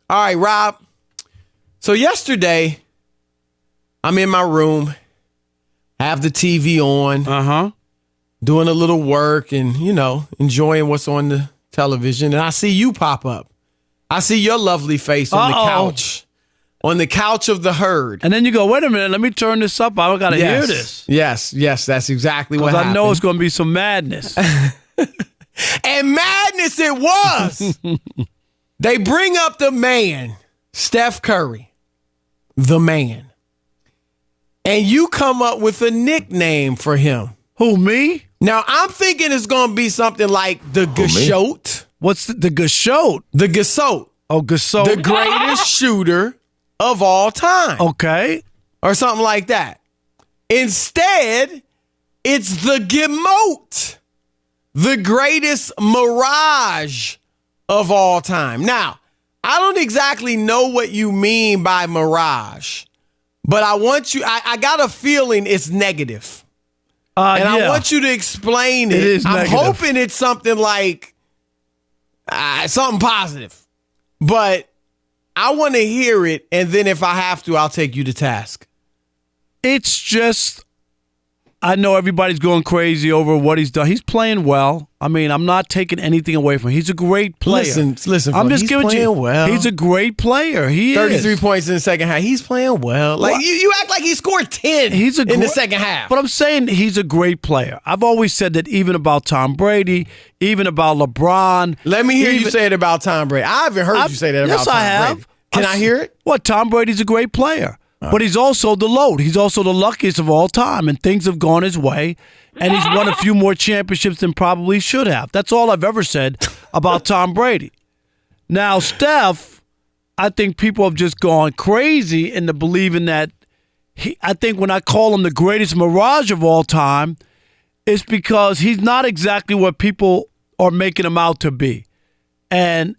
All right, Rob. So yesterday, I'm in my room, have the TV on, doing a little work and, enjoying what's on the television. And I see you pop up. I see your lovely face on the couch. On the couch of the herd. And then you go, wait a minute, let me turn this up. I got to hear this. Yes, that's exactly what happened. Because I know it's going to be some madness. And madness it was. They bring up the man, Steph Curry, the man. And you come up with a nickname for him. Who, me? Now, I'm thinking it's going to be something like the Gashote. What's the Gashote? The Gashote. Oh, Gashote. The greatest shooter of all time. Okay. Or something like that. Instead, it's the Gimote. The greatest Mirage of all time. Now, I don't exactly know what you mean by Mirage, but I want you, I got a feeling it's negative. I want you to explain it. I'm hoping it's something like something positive, but I want to hear it, and then if I have to, I'll take you to task. It's just, I know everybody's going crazy over what he's done. He's playing well. I mean, I'm not taking anything away from him. He's a great player. Listen. I'm just he's giving playing you. Well. He's a great player. He 33 is. points in the second half. He's playing well. Like you act like he scored 10 in the second half. But I'm saying he's a great player. I've always said that even about Tom Brady, even about LeBron. Let me hear you say it about Tom Brady. I haven't heard you say that about Tom Brady. Yes, I have. Can I hear it? What? Tom Brady's a great player. But he's also the load. He's also the luckiest of all time, and things have gone his way, and he's won a few more championships than probably should have. That's all I've ever said about Tom Brady. Now, Steph, I think people have just gone crazy into believing that I think when I call him the greatest Mirage of all time, it's because he's not exactly what people are making him out to be. And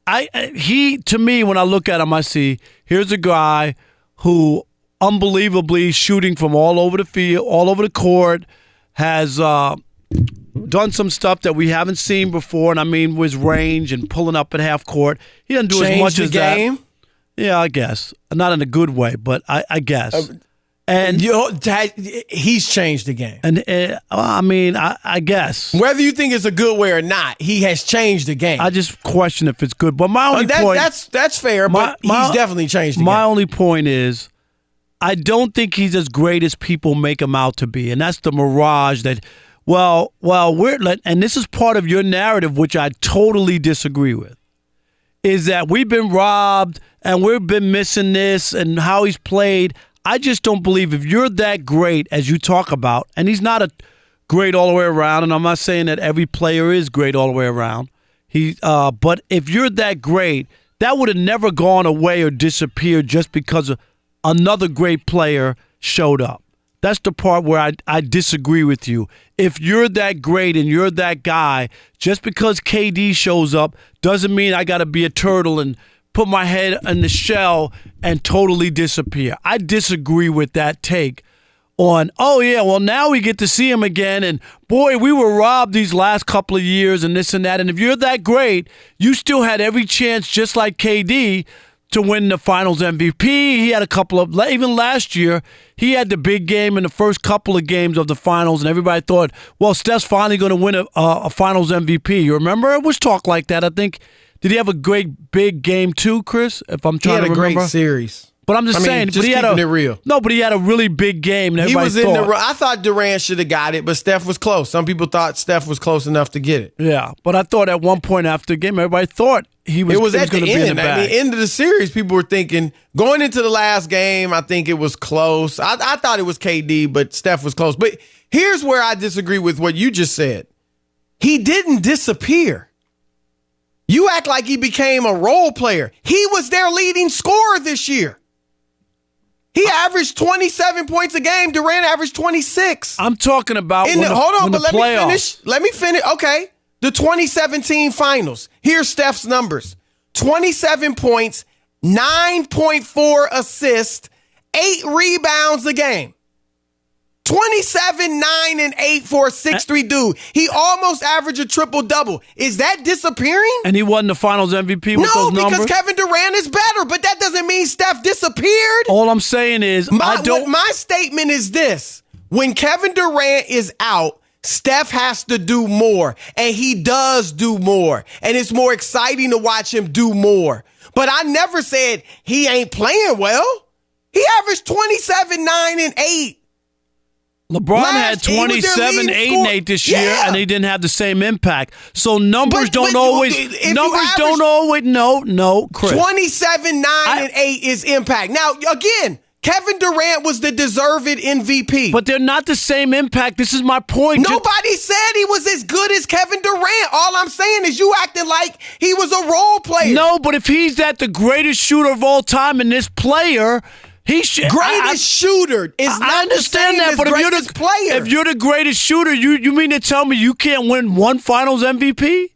to me, when I look at him, I see here's a guy who unbelievably shooting from all over the field, all over the court, has done some stuff that we haven't seen before, and I mean with range and pulling up at half court. He doesn't do as much as that. Changed the game? Yeah, I guess. Not in a good way, but I guess. And he's changed the game. And I guess. Whether you think it's a good way or not, he has changed the game. I just question if it's good. But my only point... That's fair, but he's definitely changed the game. My only point is, I don't think he's as great as people make him out to be. And that's the mirage that, and this is part of your narrative, which I totally disagree with, is that we've been robbed and we've been missing this and how he's played. I just don't believe if you're that great as you talk about, and he's not a great all the way around, and I'm not saying that every player is great all the way around. But if you're that great, that would have never gone away or disappeared just because another great player showed up. That's the part where I disagree with you. If you're that great and you're that guy, just because KD shows up doesn't mean I got to be a turtle and put my head in the shell and totally disappear. I disagree with that take on, now we get to see him again, and boy, we were robbed these last couple of years and this and that, and if you're that great, you still had every chance, just like KD, to win the finals MVP. He had a couple of, even last year, he had the big game in the first couple of games of the finals, and everybody thought, well, Steph's finally going to win a finals MVP. You remember? It was talk like that, I think. Did he have a great big game too, Chris? If I'm trying to remember. He had a great series. But I'm just saying, just keeping it real. No, but he had a really big game. And I thought Durant should have got it, but Steph was close. Some people thought Steph was close enough to get it. Yeah, but I thought at one point after the game, everybody thought he was at going to be in the bag. End of the series, people were thinking, going into the last game, I think it was close. I thought it was KD, but Steph was close. But here's where I disagree with what you just said. He didn't disappear. You act like he became a role player. He was their leading scorer this year. He averaged 27 points a game. Durant averaged 26. I'm talking about let me finish. Okay. The 2017 finals. Here's Steph's numbers. 27 points, 9.4 assists, 8 rebounds a game. 27, 9, and 8 for a 6'3" dude. He almost averaged a triple-double. Is that disappearing? And he wasn't the finals MVP with those numbers? No, because Kevin Durant is better, but that doesn't mean Steph disappeared. All I'm saying is, my statement is this. When Kevin Durant is out, Steph has to do more, and he does do more, and it's more exciting to watch him do more. But I never said he ain't playing well. He averaged 27, 9, and 8. LeBron had 27, 8, and 8 this year, and he didn't have the same impact. So numbers don't always, Chris. 27, 9, and 8 is impact. Now, again, Kevin Durant was the deserved MVP. But they're not the same impact. This is my point. Nobody said he was as good as Kevin Durant. All I'm saying is you acting like he was a role player. No, but if he's the greatest shooter of all time and this player, he should. Greatest shooter is not I understand the same that, but if you're the greatest shooter, you mean to tell me you can't win one finals MVP?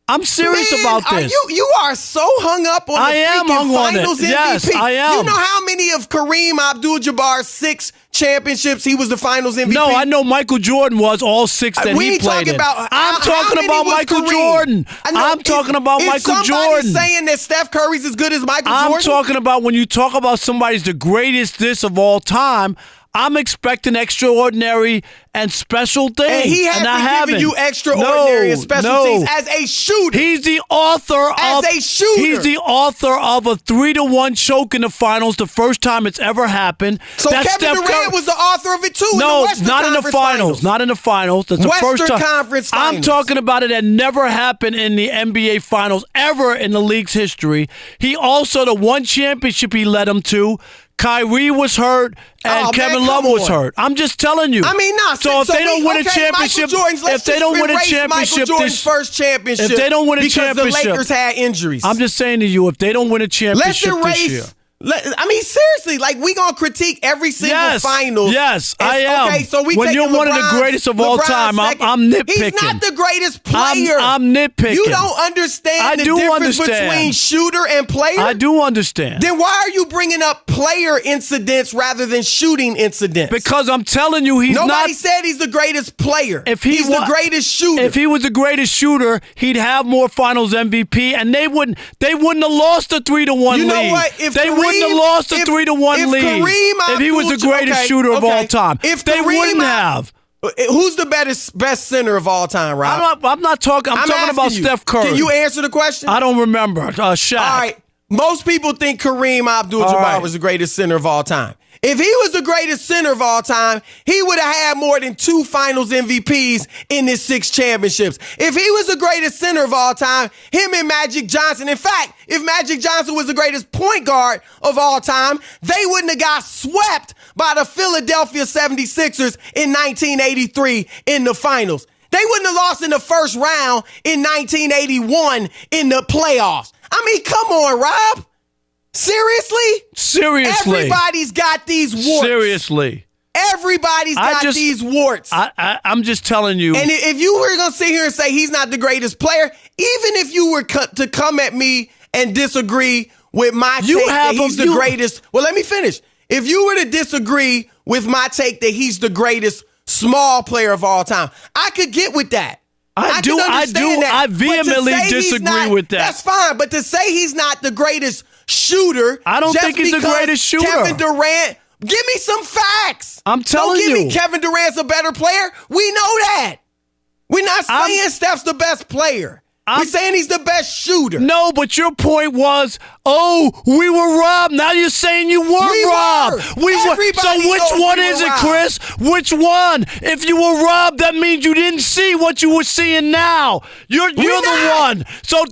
I'm serious about this. You are so hung up on the freaking finals MVP. Yes, I am. You know how many of Kareem Abdul-Jabbar's 6 championships he was the finals MVP? No, I know Michael Jordan was all 6 that he played in. I'm talking about Michael Jordan. I'm talking about Michael Jordan. Saying that Steph Curry's as good as Michael Jordan? I'm talking about when you talk about somebody's the greatest this of all time, I'm expecting extraordinary and special things. And he hasn't given you extraordinary and special things as a shooter. He's the author of a 3-1 choke in the finals, the first time it's ever happened. So Kevin Durant was the author of it too. No, not in the finals. Not in the finals. That's the first time. Conference Finals. I'm talking about it that never happened in the NBA Finals ever in the league's history. He also, the one championship he led them to, Kyrie was hurt and Kevin Love was hurt. I'm just telling you. I mean, So if they don't win a championship, Michael Jordan's first championship, if they don't win a because championship, the Lakers had injuries. I'm just saying to you, if they don't win a championship this year. I mean, seriously, like we gonna critique every single finals. Yes, I am. Okay, so when you're one of the greatest of all time, I'm nitpicking. He's not the greatest player. I'm nitpicking. You don't understand the difference between shooter and player? I do understand. Then why are you bringing up player incidents rather than shooting incidents? Because I'm telling you, Nobody said he's the greatest player. He's the greatest shooter. If he was the greatest shooter, he'd have more finals MVP, and they wouldn't have lost the 3-1 lead. You know what? They wouldn't have lost the 3-1 lead if he was the greatest shooter of all time. They wouldn't have. Who's the best center of all time, Rob? I'm not talking. I'm talking about Steph Curry. Can you answer the question? I don't remember. Shaq. All right. Most people think Kareem Abdul-Jabbar was the greatest center of all time. If he was the greatest center of all time, he would have had more than 2 finals MVPs in his 6 championships. If he was the greatest center of all time, him and Magic Johnson. In fact, if Magic Johnson was the greatest point guard of all time, they wouldn't have got swept by the Philadelphia 76ers in 1983 in the finals. They wouldn't have lost in the first round in 1981 in the playoffs. I mean, come on, Rob. Seriously? Everybody's got these warts. Seriously. Everybody's got these warts. I'm just telling you. And if you were going to sit here and say he's not the greatest player, even if you were to come at me and disagree with my take that he's the greatest. Well, let me finish. If you were to disagree with my take that he's the greatest small player of all time, I could get with that. I vehemently disagree with that. That's fine. But to say he's not the greatest shooter, I don't think he's the greatest shooter. Kevin Durant, give me some facts. I'm telling you. Don't give me Kevin Durant's a better player. We know that. We're not saying Steph's the best player. We're saying he's the best shooter. No, but your point was, we were robbed. Now you're saying you weren't robbed. We were. So which one is it, Chris? Which one? If you were robbed, that means you didn't see what you were seeing now. You're the one. So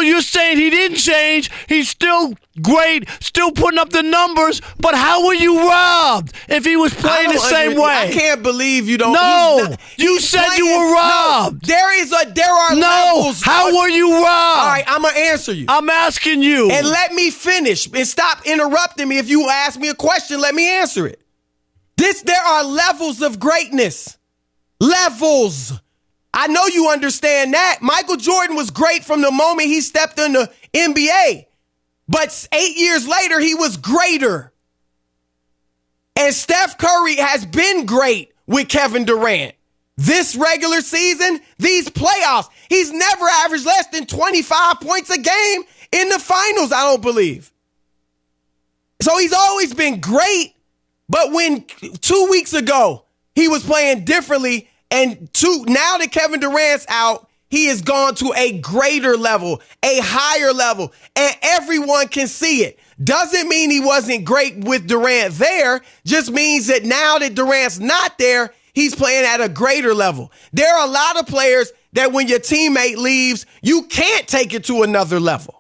you're saying he didn't change. He's still great, still putting up the numbers, but how were you robbed if he was playing the same way? I can't believe you don't. No, you said you were robbed. No, there are levels. How were you robbed? All right, I'm going to answer you. I'm asking you. And let me finish and stop interrupting me. If you ask me a question, let me answer it. There are levels of greatness. Levels. I know you understand that. Michael Jordan was great from the moment he stepped in the NBA. But 8 years later, he was greater. And Steph Curry has been great with Kevin Durant. This regular season, these playoffs, he's never averaged less than 25 points a game in the finals, I don't believe. So he's always been great, but when 2 weeks ago he was playing differently, and now that Kevin Durant's out, he has gone to a greater level, a higher level, and everyone can see it. Doesn't mean he wasn't great with Durant there, just means that now that Durant's not there, he's playing at a greater level. There are a lot of players that when your teammate leaves, you can't take it to another level.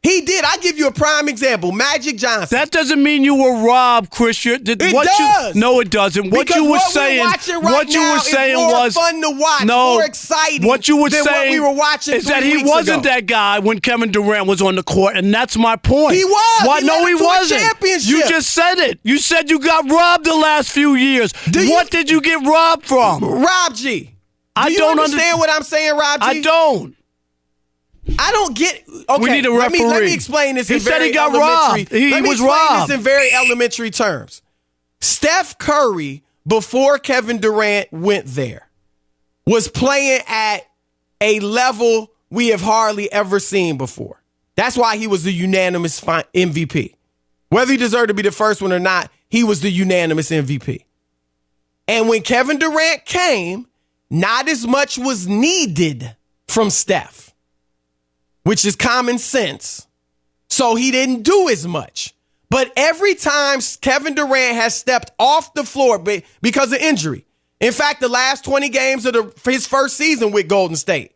He did. I'll give you a prime example. Magic Johnson. That doesn't mean you were robbed, Christian. It does. No, it doesn't. What you were saying was fun to watch, more exciting what you were than saying what we were watching is that he wasn't that guy when Kevin Durant was on the court, and that's my point. He was. What? No, he wasn't. You Championship. just said it. You said you got robbed the last few years. What did you get robbed from? Rob G. I don't understand what I'm saying, Rob G? I don't. I don't get. Okay, we need a referee. Let me explain this. He said he got robbed. He was robbed. This in very elementary terms. Steph Curry, before Kevin Durant went there, was playing at a level we have hardly ever seen before. That's why he was the unanimous MVP. Whether he deserved to be the first one or not, he was the unanimous MVP. And when Kevin Durant came, not as much was needed from Steph, which is common sense. So he didn't do as much. But every time Kevin Durant has stepped off the floor because of injury, in fact, the last 20 games of his first season with Golden State,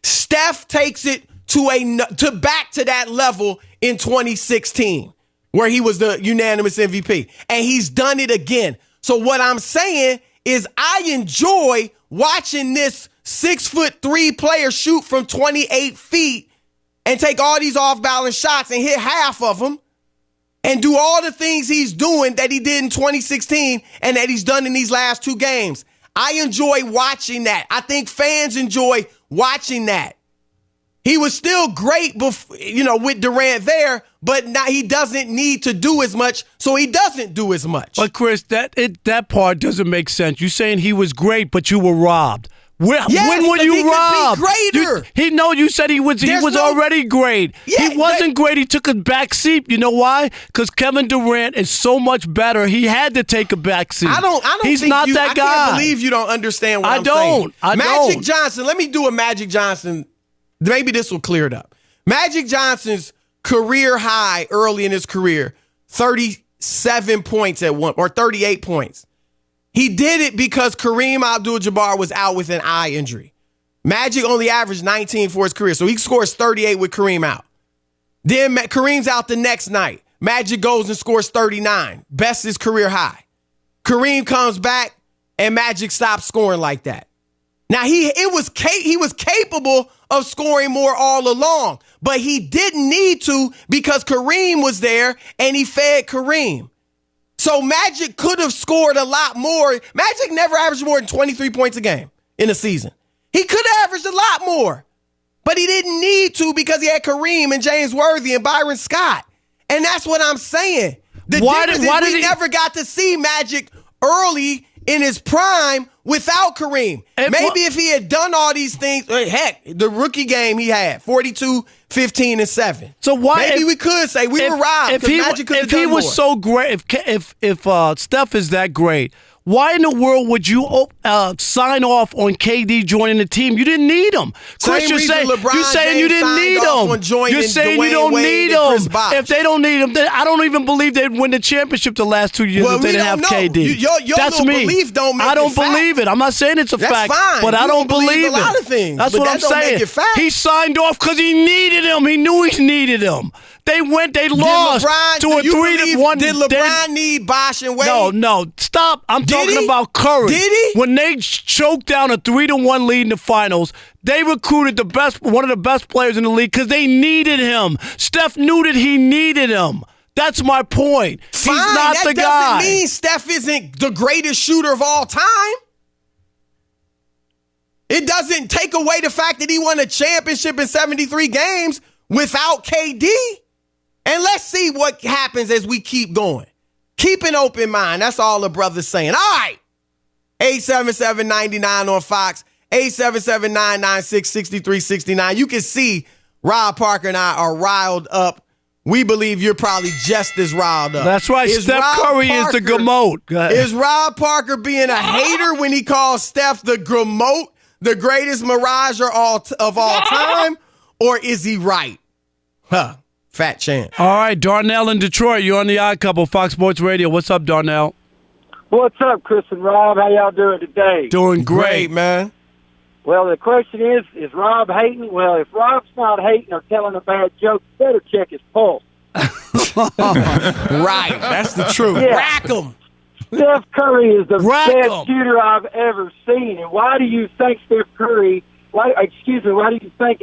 Steph takes it to back to that level in 2016, where he was the unanimous MVP. And he's done it again. So what I'm saying is I enjoy watching this 6'3" player shoot from 28 feet and take all these off-balance shots and hit half of them and do all the things he's doing that he did in 2016 and that he's done in these last two games. I enjoy watching that. I think fans enjoy watching that. He was still great before, with Durant there, but now he doesn't need to do as much, so he doesn't do as much. But Chris, that part doesn't make sense. You're saying he was great, but you were robbed. When were you robbed? Greater. You said he was already great. Yeah, he wasn't great. He took a back seat. You know why? Because Kevin Durant is so much better. He had to take a back seat. I don't. He's not that guy. I can't believe you don't understand what I'm saying. Magic Johnson. Let me do a Magic Johnson. Maybe this will clear it up. Magic Johnson's career high early in his career, 37 points at one, or 38 points. He did it because Kareem Abdul-Jabbar was out with an eye injury. Magic only averaged 19 for his career, so he scores 38 with Kareem out. Then Kareem's out the next night. Magic goes and scores 39, best his career high. Kareem comes back, and Magic stops scoring like that. Now, he was capable of scoring more all along, but he didn't need to because Kareem was there, and he fed Kareem. So Magic could have scored a lot more. Magic never averaged more than 23 points a game in a season. He could have averaged a lot more, but he didn't need to because he had Kareem and James Worthy and Byron Scott. And that's what I'm saying. We never got to see Magic early in his prime without Kareem. Maybe if he had done all these things, heck, the rookie game he had, 42, 15, and 7. So maybe we could say we were robbed because Magic could have done more. If he was so great, if Steph is that great, why in the world would you sign off on KD joining the team? You didn't need him. Chris, you're saying you didn't need him. You're saying you don't need him. If they don't need him, then I don't even believe they'd win the championship the last 2 years if they didn't have KD. Your That's me. Belief don't make I don't it fact. believe it. I'm not saying it's a fact, fine. but I don't believe a lot of things. That's what I'm saying. Make it fact. He signed off because he needed him. He knew he needed him. They lost to a 3-1. Did LeBron need Bosh and Wade? No, stop. I'm talking about Curry. Did he? When they choked down a 3-1 lead in the finals, they recruited one of the best players in the league because they needed him. Steph knew that he needed him. That's my point. Fine, he's not the guy. That doesn't mean Steph isn't the greatest shooter of all time. It doesn't take away the fact that he won a championship in 73 games without KD. And let's see what happens as we keep going. Keep an open mind. That's all the brother's saying. All right. 877-99 on Fox. 877-996-6369. You can see Rob Parker and I are riled up. We believe you're probably just as riled up. That's right. Steph Curry is the GOAT. Is Rob Parker being a hater when he calls Steph the GOAT, the greatest Mirage of all time? Or is he right? Fat chance. All right, Darnell in Detroit. You're on the Odd Couple, Fox Sports Radio. What's up, Darnell? What's up, Chris and Rob? How y'all doing today? Doing great, man. Well, the question is Rob hating? Well, if Rob's not hating or telling a bad joke, you better check his pulse. Right. That's the truth. Yeah. Rack him. Steph Curry is the Rack best 'em. shooter I've ever seen. And why do you think Steph Curry, why do you think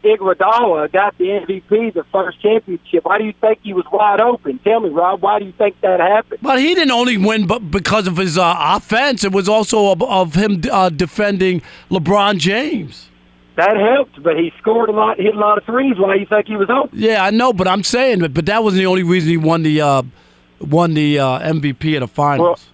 Iguodala got the MVP, the first championship? Why do you think he was wide open? Tell me, Rob, why do you think that happened? But he didn't only win because of his offense. It was also of him defending LeBron James. That helped, but he scored a lot, hit a lot of threes. Why do you think he was open? Yeah, I know, but I'm saying, but that wasn't the only reason he won the MVP of the finals.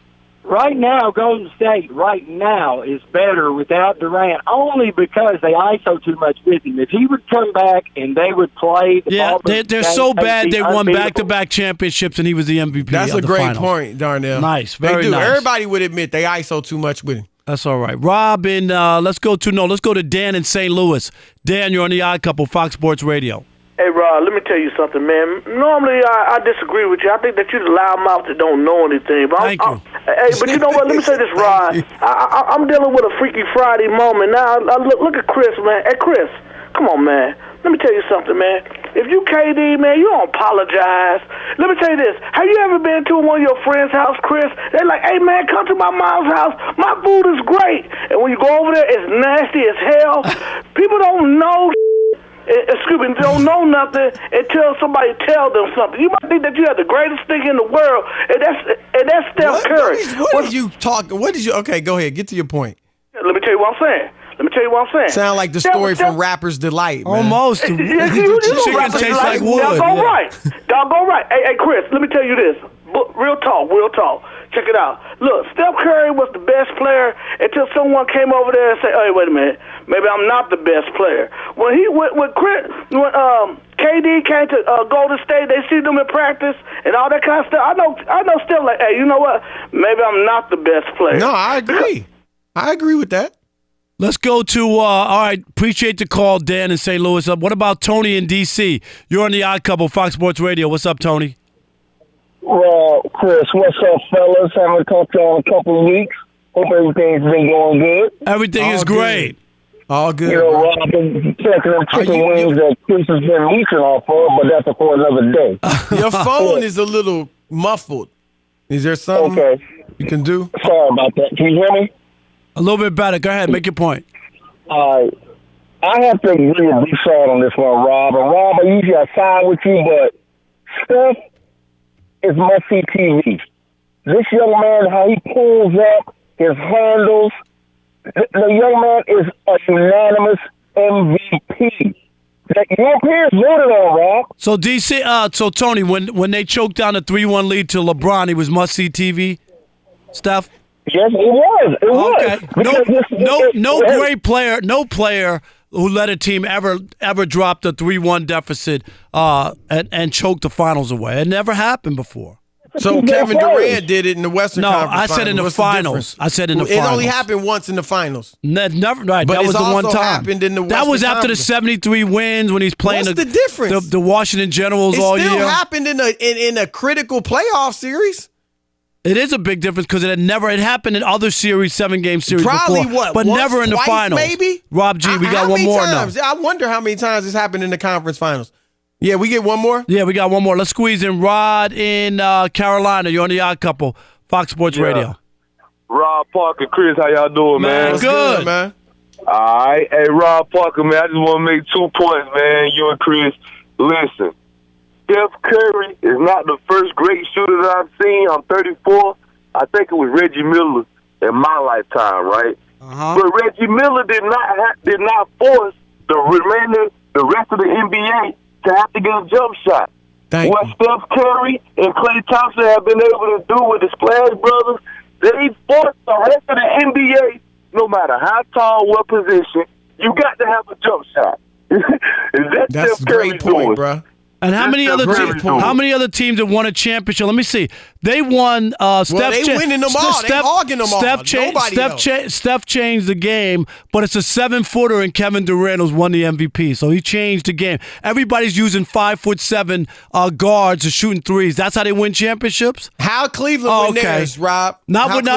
Well, right now, Golden State right now is better without Durant, only because they ISO too much with him. If he would come back and they would play the ball, they're so bad they won back-to-back championships and he was the MVP. That's of a the great finals. point, Darnell. Nice, They very do. nice. Everybody would admit they ISO too much with him. That's all right. Rob, let's go to Dan in St. Louis. Dan, you're on the Odd Couple, Fox Sports Radio. Hey, Rob, let me tell you something, man. Normally, I disagree with you. I think that you're the loudmouth that don't know anything. But Thank you. Hey, but you know what? Let me say this, Rod. I'm dealing with a Freaky Friday moment. Now, look at Chris, man. Hey, Chris, come on, man. Let me tell you something, man. If you KD, man, you don't apologize. Let me tell you this. Have you ever been to one of your friends' house, Chris? They're like, hey, man, come to my mom's house. My food is great. And when you go over there, it's nasty as hell. People don't know don't know nothing until somebody tells them something. You might think that you have the greatest thing in the world, and that's Steph Curry. What did you talk? What did you? Okay, go ahead. Get to your point. Let me tell you what I'm saying. Sound like the story from Rapper's Delight, man. Almost. You Chicken tastes like wood. Doggone right. Hey, Chris, let me tell you this. Real talk. Check it out. Look, Steph Curry was the best player until someone came over there and said, hey, wait a minute. Maybe I'm not the best player. When KD came to Golden State, they see them in practice and all that kind of stuff. I know Steph like, hey, you know what? Maybe I'm not the best player. No, I agree. I agree with that. Let's go to, all right, appreciate the call, Dan in St. Louis. What about Tony in D.C.? You're on the Odd Couple, Fox Sports Radio. What's up, Tony? Well, Chris, what's up, fellas? Haven't talked to you in a couple of weeks. Hope everything's been going good. Everything is great. All good. You know, Rob, I've been checking them chicken wings that Chris has been leeching off of, but that's for another day. Your phone is a little muffled. Is there something you can do? Sorry about that. Can you hear me? A little bit better. Go ahead. Make your point. I have to agree with Broussard on this one, Rob. And Rob, I usually side with you, but Steph is must-see TV. This young man, how he pulls up, his handles, the young man is a unanimous MVP. Your peers voted on, Rob. So, DC, so Tony, when they choked down a 3-1 lead to LeBron, he was must-see TV? Steph? Yes, it was. It was. No great player, no player who led a team ever dropped a 3-1 deficit and choked the finals away. It never happened before. So Kevin Durant did it in the Western Conference. No, I said in the finals. It only happened once in the finals. Never, right. But that was the one time. Happened in the that was after the 73 wins when he's playing. What's the difference? The Washington Generals all year. It still happened in a critical playoff series. It is a big difference because it happened in other series, 7-game series Probably before, what, but once, never in the twice, finals. Maybe. Rob G, we got one more now. I wonder how many times this happened in the conference finals. Yeah, we get one more? Yeah, we got one more. Let's squeeze in Rod in Carolina. You're on the Odd Couple, Fox Sports Radio. Rob Parker, Chris, how y'all doing, man? Good, man. All right. Hey, Rob Parker, man, I just want to make 2 points, man. You and Chris, listen. Steph Curry is not the first great shooter that I've seen. I'm 34. I think it was Reggie Miller in my lifetime, right? But Reggie Miller did not force the rest of the NBA to have to get a jump shot. what Steph Curry and Klay Thompson have been able to do with the Splash Brothers, they forced the rest of the NBA, no matter how tall, what position, you got to have a jump shot. That's a great point, bro. And how many other teams have won a championship? Let me see. They won. They winning them all. They hogging them all. Steph changed the game, but it's a 7-footer, and Kevin Durant who's won the MVP. So he changed the game. Everybody's using 5'7" guards and shooting threes. That's how they win championships. How Cleveland win theirs, Rob? Not what? They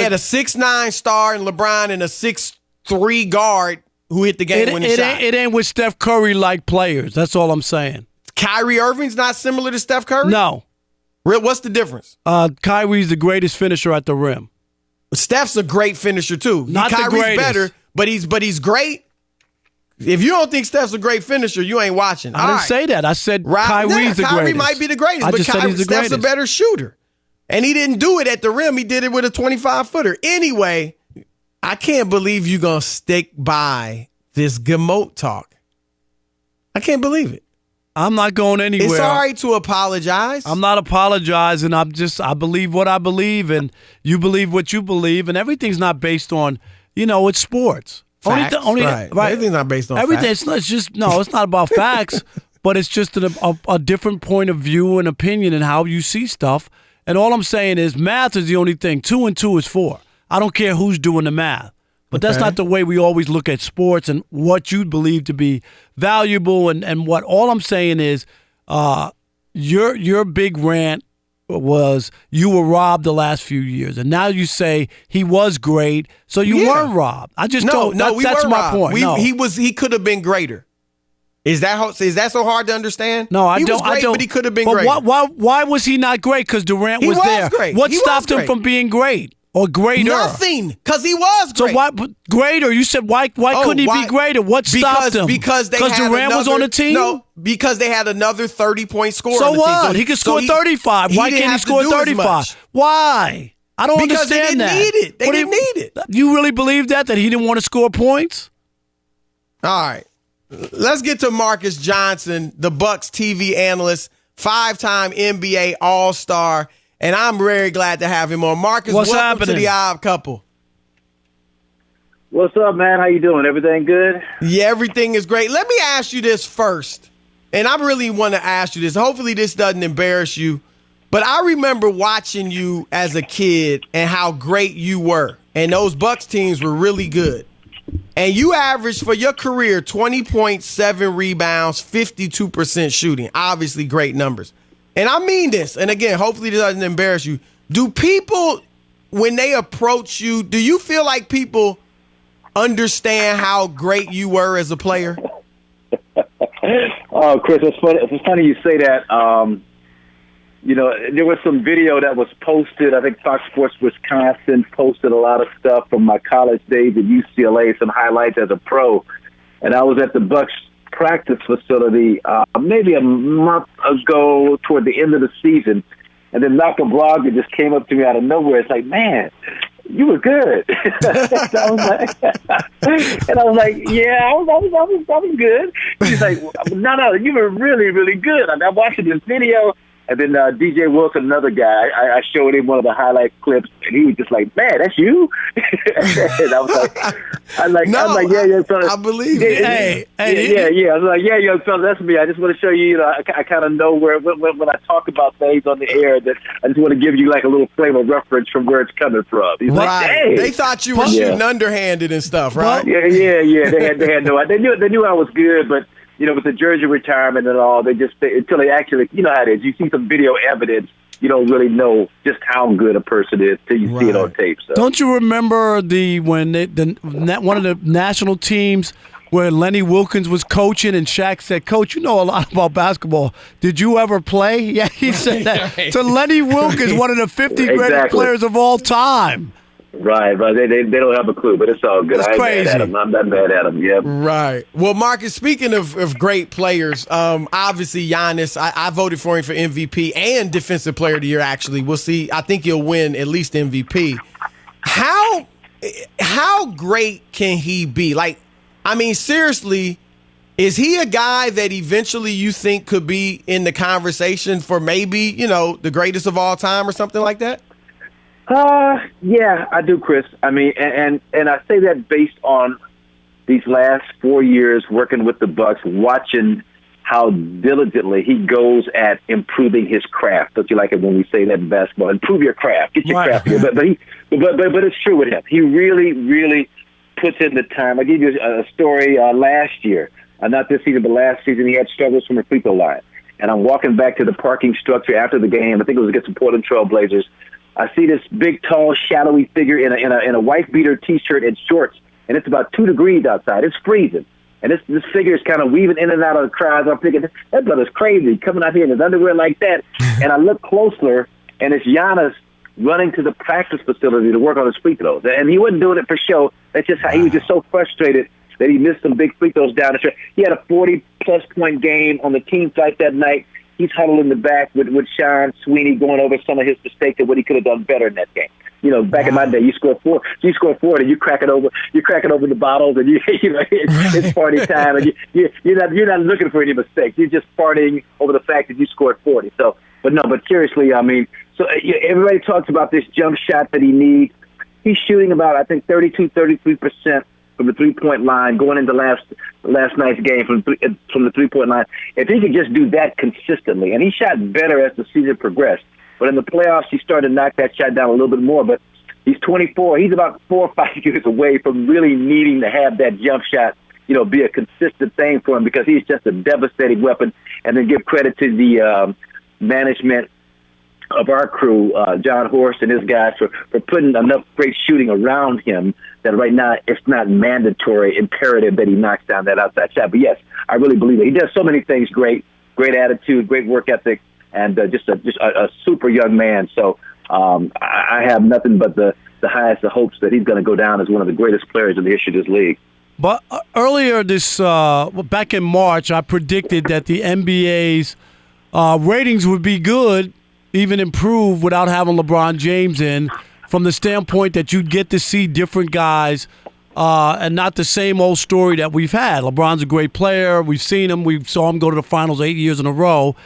had a 6'9" star in LeBron and a 6'3" guard who hit the game-winning shot. It ain't with Steph Curry-like players. That's all I'm saying. Kyrie Irving's not similar to Steph Curry? No. What's the difference? Kyrie's the greatest finisher at the rim. Steph's a great finisher, too. Not Kyrie's the greatest. Better, but he's great. If you don't think Steph's a great finisher, you ain't watching. I didn't say that. I said Kyrie's the greatest. Kyrie might be the greatest, but Steph's a better shooter. And he didn't do it at the rim. He did it with a 25-footer. Anyway, I can't believe you're going to stick by this GMOAT talk. I can't believe it. I'm not going anywhere. It's all right to apologize. I'm not apologizing. I believe what I believe, and you believe what you believe, and everything's not based on, it's sports. Facts, right. Everything's not based on facts. It's not about facts, but it's just a different point of view and opinion and how you see stuff. And all I'm saying is math is the only thing. 2 and 2 is 4. I don't care who's doing the math. But that's not the way we always look at sports and what you believe to be valuable and what. All I'm saying is your big rant was you were robbed the last few years, and now you say he was great, so you weren't robbed. I just don't. No, that's my point. He could have been greater. Is that so hard to understand? No, I don't. He was great, but he could have been great. greater. Why was he not great? Because Durant was there. Great. What stopped him from being great? Or greater? Nothing, because he was great. So why greater? You said why couldn't he be greater? What stopped him? Because Durant was on the team? No, because they had another 30-point score so on the what? team. So he could score 35. Why can't he score 35? Why? I don't understand that. They didn't need it. You really believe that he didn't want to score points? All right. Let's get to Marcus Johnson, the Bucks TV analyst, 5-time NBA All-Star. And I'm very glad to have him on. Marcus, welcome to the Odd Couple. What's up, man? How you doing? Everything good? Yeah, everything is great. Let me ask you this first. And I really want to ask you this. Hopefully this doesn't embarrass you. But I remember watching you as a kid and how great you were. And those Bucks teams were really good. And you averaged for your career 20.7 rebounds, 52% shooting. Obviously great numbers. And I mean this, and again, hopefully this doesn't embarrass you. Do people, when they approach you, do you feel like people understand how great you were as a player? Oh, Chris, it's funny you say that. There was some video that was posted. I think Fox Sports Wisconsin posted a lot of stuff from my college days at UCLA, some highlights as a pro. And I was at the Bucks practice facility maybe a month ago toward the end of the season, and then Malcolm Brogdon just came up to me out of nowhere. It's like, man, you were good. I was like, yeah, I was good. He's like, no, you were really, really good. I'm watching this video. And then DJ Wilson, another guy, I showed him one of the highlight clips, and he was just like, "Man, that's you." And I was like, yeah, fella. I believe it. Yeah. I was like, yeah, young fella, that's me. I just want to show you, I kind of know where when I talk about things on the air, that I just want to give you like a little frame of reference from where it's coming from. He's like, hey. They thought you were shooting underhanded and stuff, right? Yeah. They had no. They knew I was good, but. With the jersey retirement and all, until they actually, you know how it is. You see some video evidence, you don't really know just how good a person is till you see it on tape. So. Don't you remember one of the national teams where Lenny Wilkins was coaching and Shaq said, "Coach, you know a lot about basketball. Did you ever play?" Yeah, he said that to Lenny Wilkins, one of the 50 greatest players of all time. Right. They don't have a clue, but it's all good. That's crazy. I'm not mad at them. Yep. Right. Well, Marcus, speaking of great players, obviously Giannis, I voted for him for MVP and Defensive Player of the Year, actually. We'll see. I think he'll win at least MVP. How great can he be? Like, I mean, seriously, Is he a guy that eventually you think could be in the conversation for maybe, the greatest of all time or something like that? Yeah, I do, Chris. I mean, and I say that based on these last 4 years working with the Bucks, watching how diligently he goes at improving his craft. Don't you like it when we say that in basketball? Improve your craft, get your craft together. But it's true with him. He really, really puts in the time. I gave you a story last year, not this season, but last season. He had struggles from the free throw line, and I'm walking back to the parking structure after the game. I think it was against the Portland Trail Blazers. I see this big, tall, shadowy figure in a white beater T-shirt and shorts, and it's about 2 degrees outside. It's freezing. And this figure is kind of weaving in and out of the crowd. I'm thinking, that brother's crazy, coming out here in his underwear like that. And I look closer, and it's Giannis running to the practice facility to work on his free throws. And he wasn't doing it for show. That's just how he was just so frustrated that he missed some big free throws down the stretch. He had a 40-plus point game on the team flight that night. He's huddled in the back with Sean Sweeney going over some of his mistakes and what he could have done better in that game. Back in my day, you score 40, and you crack it over the bottles, and it's party time, and you're not looking for any mistakes. You're just partying over the fact that you scored 40. So, but seriously, I mean, everybody talks about this jump shot that he needs. He's shooting about, I think, 33% from the 3-point line going into last night's game from the 3-point line. If he could just do that consistently, and he shot better as the season progressed. But in the playoffs, he started to knock that shot down a little bit more. But he's 24. He's about 4 or 5 years away from really needing to have that jump shot, be a consistent thing for him, because he's just a devastating weapon. And then give credit to the management of our crew, John Horst and his guys, for putting enough great shooting around him that right now it's not mandatory, imperative that he knocks down that outside shot. But yes, I really believe it. He does so many things great attitude, great work ethic, and just a super young man. So I have nothing but the highest of hopes that he's going to go down as one of the greatest players in the history of this league. But earlier back in March, I predicted that the NBA's ratings would be good, even improve, without having LeBron James in, from the standpoint that you'd get to see different guys and not the same old story that we've had. LeBron's a great player. We've seen him. We saw him go to the finals 8 years in a row.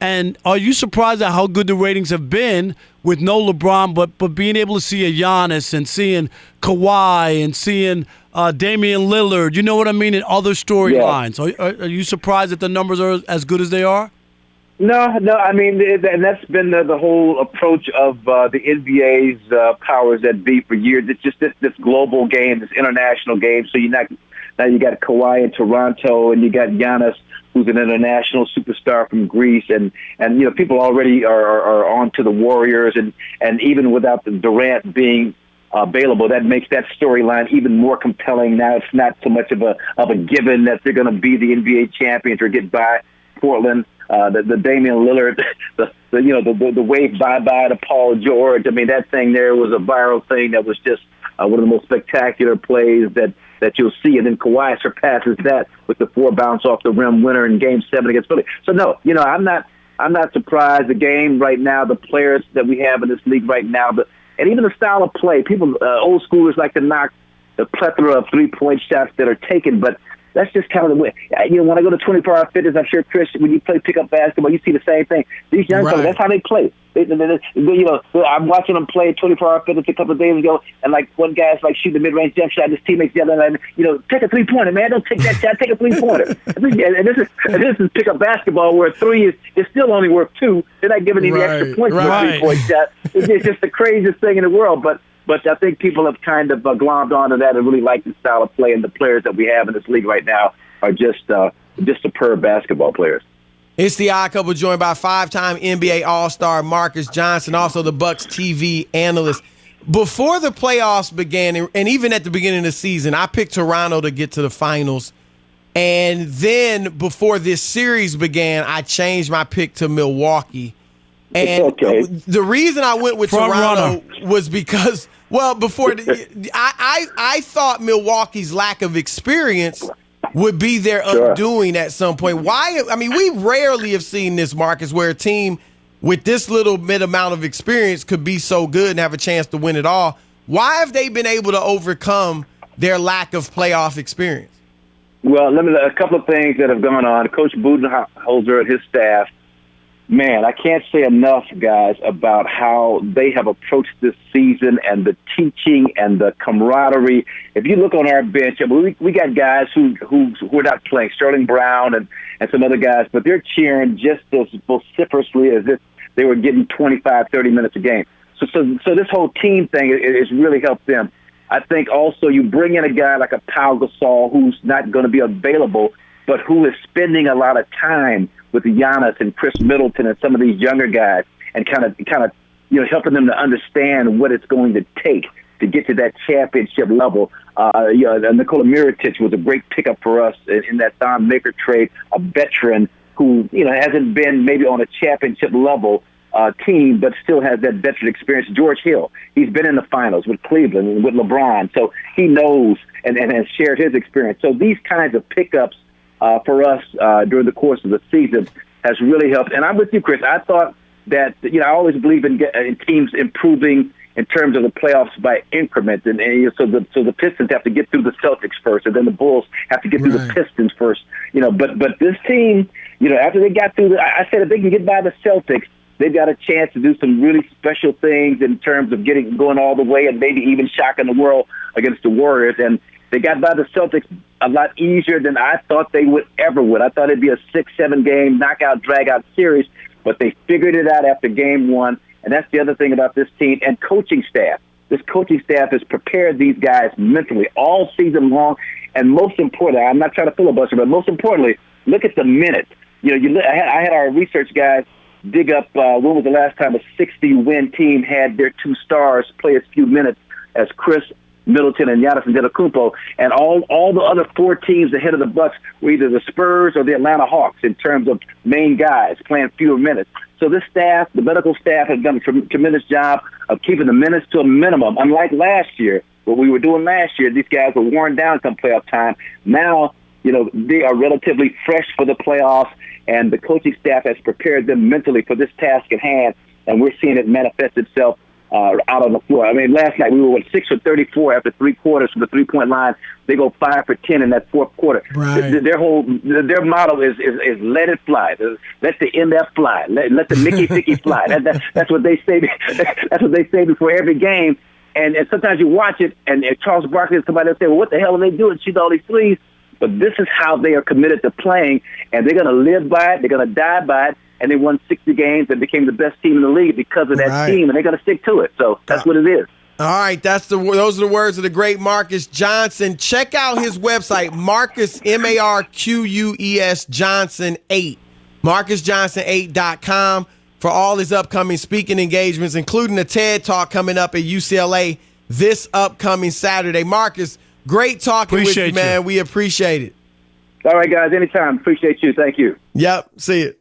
And are you surprised at how good the ratings have been with no LeBron, but being able to see a Giannis and seeing Kawhi and seeing Damian Lillard, you know what I mean, and other storylines? Yeah. Are you surprised that the numbers are as good as they are? No. I mean, and that's been the whole approach of the NBA's powers that be for years. It's just this global game, this international game. So now you got Kawhi in Toronto, and you got Giannis, who's an international superstar from Greece, and people already are on to the Warriors, and even without the Durant being available, that makes that storyline even more compelling. Now it's not so much of a given that they're going to be the NBA champions or get by Portland. The Damian Lillard, the wave bye to Paul George. I mean, that thing there was a viral thing that was just one of the most spectacular plays that you'll see. And then Kawhi surpasses that with the 4 bounce off the rim winner in Game 7 against Philly. So no, I'm not surprised. The game right now, the players that we have in this league right now, and even the style of play. People, old schoolers like to knock the plethora of 3-point shots that are taken, but that's just kind of the way. When I go to 24-hour fitness, I'm sure, Chris, when you play pickup basketball, you see the same thing. These young fellas, that's how they play. I'm watching them play 24-hour fitness a couple of days ago, and one guy's shooting the mid-range jump shot, and his teammates yelling at him, take a 3-pointer, man. Don't take that shot. Take a 3-pointer. and this is pickup basketball where 3 is still only worth 2. They're not giving any extra points for a 3-point shot. It's just the craziest thing in the world, But I think people have kind of glommed onto that and really like the style of play, and the players that we have in this league right now are just superb basketball players. It's the Odd Couple, joined by 5-time NBA All-Star Marcus Johnson, also the Bucks TV analyst. Before the playoffs began, and even at the beginning of the season, I picked Toronto to get to the finals. And then before this series began, I changed my pick to Milwaukee. And the reason I went with Toronto was because, I thought Milwaukee's lack of experience would be their undoing at some point. Why? I mean, we rarely have seen this, Marcus, where a team with this little bit amount of experience could be so good and have a chance to win it all. Why have they been able to overcome their lack of playoff experience? Well, a couple of things that have gone on. Coach Budenholzer and his staff, man, I can't say enough, guys, about how they have approached this season and the teaching and the camaraderie. If you look on our bench, we got guys who are not playing, Sterling Brown and some other guys, but they're cheering just as vociferously as if they were getting 25, 30 minutes a game. So this whole team thing has really helped them. I think also you bring in a guy like a Pau Gasol who's not going to be available, but who is spending a lot of time with Giannis and Chris Middleton and some of these younger guys, and kind of helping them to understand what it's going to take to get to that championship level. Nikola Mirotic was a great pickup for us in that Thon Maker trade, a veteran who hasn't been maybe on a championship level team, but still has that veteran experience. George Hill, he's been in the finals with Cleveland and with LeBron, so he knows and has shared his experience. So these kinds of pickups for us during the course of the season has really helped. And I'm with you, Chris. I thought that, I always believe in teams improving in terms of the playoffs by increments. And so the Pistons have to get through the Celtics first, and then the Bulls have to get through the Pistons first. But this team, after they got through I said if they can get by the Celtics, they've got a chance to do some really special things in terms of going all the way and maybe even shocking the world against the Warriors. And they got by the Celtics a lot easier than I thought they would. I thought it'd be a 6-7 game knockout, drag-out series, but they figured it out after game one. And that's the other thing about this team and coaching staff. This coaching staff has prepared these guys mentally all season long. And most importantly, I'm not trying to filibuster, but most importantly, look at the minutes. I had our research guys dig up when was the last time a 60-win team had their two stars play as few minutes as Chris Middleton and Giannis Antetokounmpo, and all the other four teams ahead of the Bucks were either the Spurs or the Atlanta Hawks in terms of main guys playing fewer minutes. So this staff, the medical staff, has done a tremendous job of keeping the minutes to a minimum. Unlike last year, what we were doing last year, these guys were worn down come playoff time. Now, they are relatively fresh for the playoffs, and the coaching staff has prepared them mentally for this task at hand, and we're seeing it manifest itself out on the floor. I mean, last night we were 6 for 34 after 3 quarters from the 3-point line. They go 5 for 10 in that fourth quarter. Right. Their motto is let it fly. Let the MF fly. Let the Mickey Ficky fly. That's what they say. That's what they say before every game. And sometimes you watch it, and Charles Barkley and somebody will say, "Well, what the hell are they doing? Shoot all these threes." But this is how they are committed to playing, and they're going to live by it. They're going to die by it. And they won 60 games and became the best team in the league because of that team, and they're going to stick to it. So that's what it is. All right, those are the words of the great Marcus Johnson. Check out his website, Marcus, Marquess Johnson 8, MarcusJohnson8.com for all his upcoming speaking engagements, including a TED Talk coming up at UCLA this upcoming Saturday. Marcus, great talking with you, man. We appreciate it. All right, guys, anytime. Appreciate you. Thank you. Yep, see it.